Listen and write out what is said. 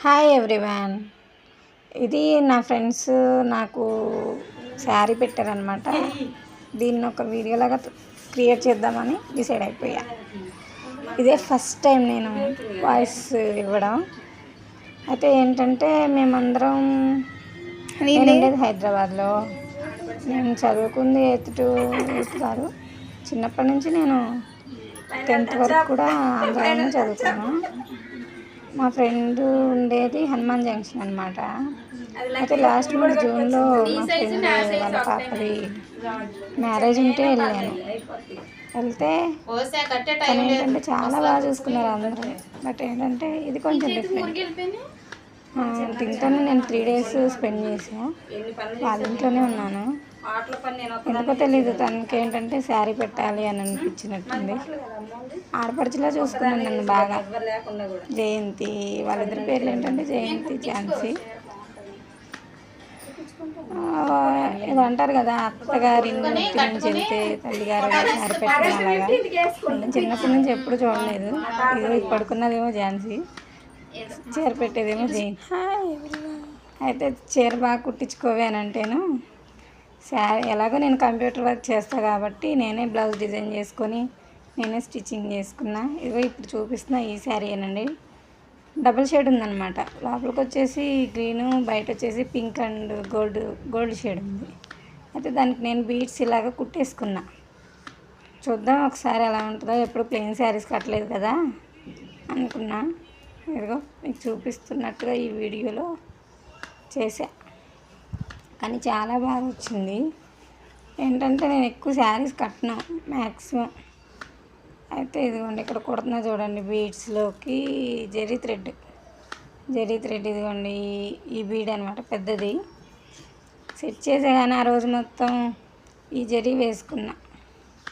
Hi everyone. ఇది నా friends నాకు శారీ పెట్టారనమాట. దీన్ని ఒక వీడియోలాగా క్రియేట్ చేద్దామని డిసైడ్ అయిపోయా. ఇదే ఫస్ట్ టైం నేను వాయిస్ ఇవ్వడం. అయితే ఏంటంటే మేమందరం నేను ఉండేది హైదరాబాద్లో. నేను చదువుకుంది 8th to 8th కాదు, చిన్నప్పటి నుంచి నేను 10th వరకు కూడా ఆంధ్రాలోనే చదువుకున్నాను. మా ఫ్రెండ్ ఉండేది హనుమాన్ జంక్షన్ అనమాట. అయితే లాస్ట్ మంత్ జూన్లో మా ఫ్రెండ్ వాళ్ళ పాపది మ్యారేజ్ ఉంటే వెళ్ళాను. వెళ్తే తను ఏంటంటే చాలా బాగా చూసుకున్నారు అందరూ. బట్ ఏంటంటే ఇది కొంచెం డిఫరెంట్. దీంతోనే నేను 3 days స్పెండ్ చేసాను. వాళ్ళ ఇంట్లోనే ఉన్నాను. ఎందుకో తెలీదు, తనకి ఏంటంటే శారీ పెట్టాలి అని అనిపించినట్టుంది. ఆడపడుచులా చూసుకున్నాను నన్ను బాగా. జయంతి, వాళ్ళిద్దరి పేర్లు ఏంటంటే జయంతి, ఝాన్సీ. ఏదో అంటారు కదా, అత్తగారి ఇంటి నుంచి వెళ్తే తల్లిగారు శారీ పెట్టడం అలాగా. నేను చిన్నప్పటి నుంచి ఎప్పుడు చూడలేదు. ఇది పడుకున్నదేమో ఝాన్సీ, చీర పెట్టేదేమో జయంతి. అయితే చీర బాగా కుట్టించుకోవే అని అంటేను శారీ ఎలాగో నేను కంప్యూటర్ వర్క్ చేస్తాను కాబట్టి నేనే బ్లౌజ్ డిజైన్ చేసుకొని నేనే స్టిచ్చింగ్ చేసుకున్నా. ఇదిగో ఇప్పుడు చూపిస్తున్నా ఈ శారీ ఏనండి. డబుల్ షేడ్ ఉందన్నమాట. లోపలికి వచ్చేసి గ్రీను, బయట వచ్చేసి పింక్ అండ్ గోల్డ్ షేడ్ ఉంది. అయితే దానికి నేను బీడ్స్ ఇలాగ కుట్టేసుకున్నా. చూద్దాం ఒకసారి ఎలా ఉంటుందో. ఎప్పుడు ప్లెయిన్ శారీస్ కట్టలేదు కదా అనుకున్నా. ఇదిగో మీకు చూపిస్తున్నట్టుగా ఈ వీడియోలో చేసా, కానీ చాలా బాగా వచ్చింది. ఏంటంటే నేను ఎక్కువ శారీస్ కట్టను మ్యాక్సిమం. అయితే ఇదిగోండి ఇక్కడ కుడుతున్నా చూడండి, బీడ్స్లోకి జరీ థ్రెడ్ ఇదిగోండి ఈ బీడ్ అనమాట, పెద్దది. సెట్ చేసే కానీ ఆ రోజు మొత్తం ఈ జరీ వేసుకున్నా.